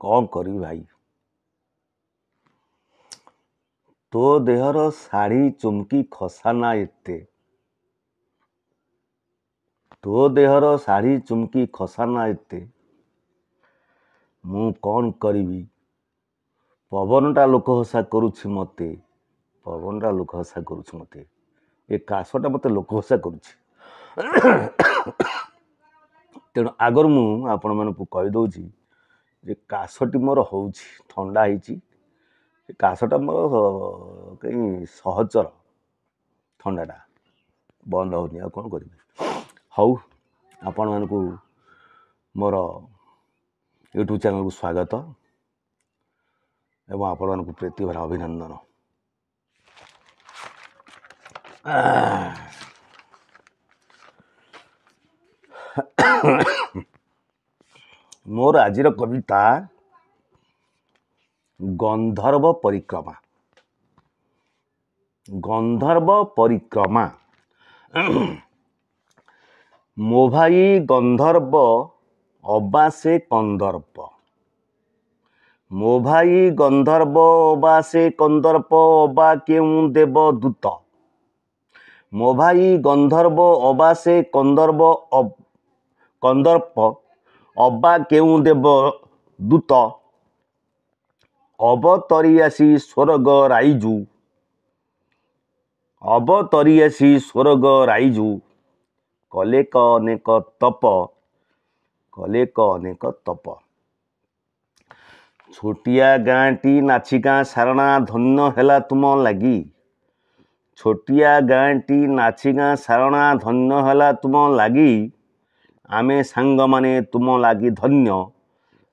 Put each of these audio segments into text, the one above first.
कौन करी भाई तो देहर शाढ़ी चुमकी खसाना एते तो देहर शाढ़ी चुमकी खसाना एते मु कौन करी पवनटा लोक हसा करुछि मते पवनटा लोक हसा करुछि मते ए काशटा मते लोक हसा करुछि तेणु आगर मु आपण मानकु कहि दउछि जे काशटी मोर होउछि ठंडा ହେଇछि काशटा मोर कहीं सहचर ठंडाटा बंद होनी आ कौन करी हौ आपण मानकु मोर यूट्यूब चैनल को स्वागत एवं आपण मानकु प्रीति भरा अभिनंदन। मोर आजिर कविता गंधर्व परिक्रमा। गंधर्व परिक्रमा मो भाई गंधर्व अबा से कंदर्प मो भाई गंधर्व अबा से कंदर्प अबा केउं देव दूत मो भाई गंधर्व अबा से कंदर्प अबा केउं देव दूत अवतरियासी स्वर्ग राइजू अवतरियासी स्वर्ग राइजू कलेक अनेक तप छोटिया गाँटी नाचिका सारणा धन्य हेला तुम लागी छोटिया गाँटी नाचिका सारणा धन्य हेला तुम लागी आमे सांग माने तुम लागी धन्य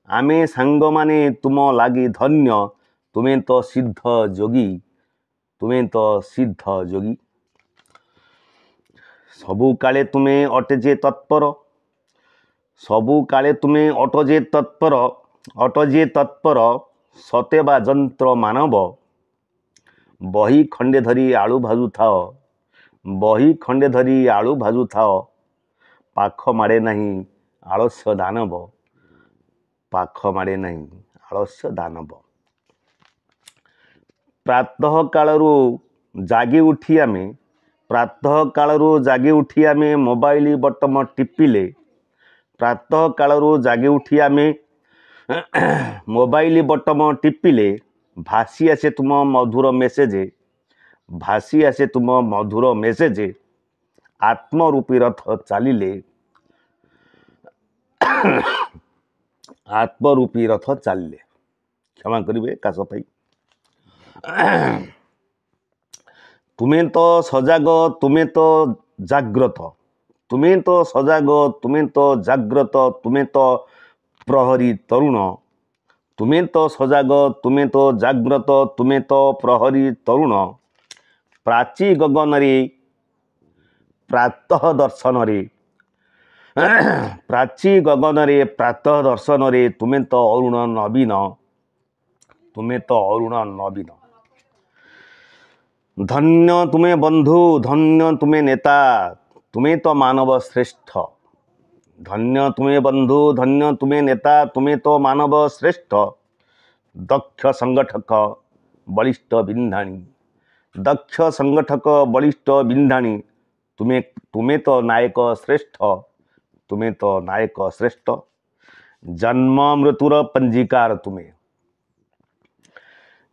आमे सांग माने तुम लागी धन्य तुम्हें तो सिद्ध जोगी सबु काले तुम्हें अटजे तत्पर सबु काले तुम्हें अटजे तत्पर सतेबा जंत्र मानव बही खंडे धरी आलू भाजु थाओ बही खंडे धरी आलू भाजु थाओ पाख माड़े नहीं आलस्य दानव पाख माड़े नहीं आलस्य दानव प्रातः कालरू जागी उठी आमे प्रातः कालरू जागी उठी आमे मोबाइल बटम टिपिले प्रातः कालरू जागी उठी आमे मोबाइल बटम टिपिले भासी आसे तुम मधुर मेसेज आत्मरूपी रथ चलिले आत्मरूपी रथ चलिले क्षमा करिवे काश पाई तुम्हें तो सजाग तुम्हें तो जाग्रत तुम्हें तो सजाग तुम्हें तो जाग्रत तुम्हें तो प्रहरी तरुण तुम्हें तो सजाग तुम्हें तो जाग्रत तुम्हें तो प्रहरी तरुण प्राची गगन रे प्रातः दर्शन रे प्राची गगन रे प्रातः दर्शन रे तुम्हें तो अरुण नवीन धन्य तुम्हें बंधु धन्य तुम्हें नेता तुम्हें तो मानव श्रेष्ठ धन्य तुम्हें बंधु धन्य तुम्हें नेता तुम्हें तो मानव श्रेष्ठ दक्ष संगठक बलिष्ठ बिंधाणी दक्ष संगठक बलिष्ठ बिंधाणी तुम्हें तो नायक श्रेष्ठ तुम्हें तो नायक श्रेष्ठ जन्म मृत्युर पंजीकार तुम्हें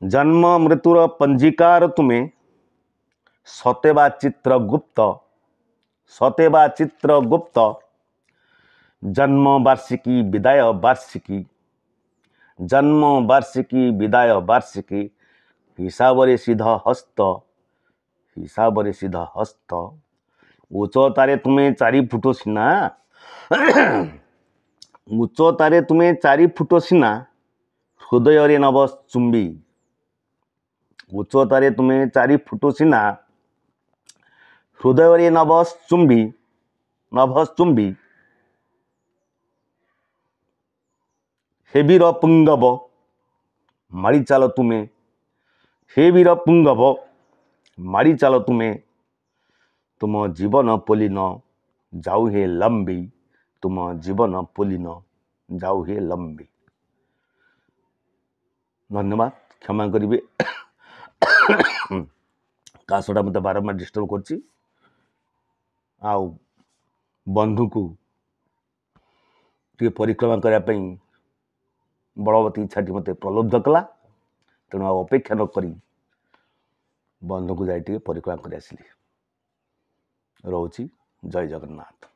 जन्म मृत्युर पंजीकार तुम्हें सतेबा चित्र गुप्त जन्म वार्षिकी विदाय वार्षिकी जन्म वार्षिकी विदाय वार्षिकी हिसाब रे सीधा हस्त उच्चतारे तुम्हें 4 फुट सीना उच्चतारे तुम्हें 4 फुट सीना हृदय रे नभ चुंबी उच्चतारे तुम्हें 4 फुट सीना हृदय रे नभ चुंबी हे वीर पुंगव मारी चाल तुम्हें तुम जीवन पोली न जाऊ हे लंबी, तुम जीवन पोली न जाऊ हे लंबी। धन्यवाद, क्षमा करेंगे काशटा मत बारंबार डिस्टर्ब कर बंधु को टे परिक्रमा करने बलवती इच्छाटी मत प्रलुब्ध कला। तेणु अपेक्षा न करी बंधु को जाए परिक्रमा कर आसिली। रोची जय जगन्नाथ।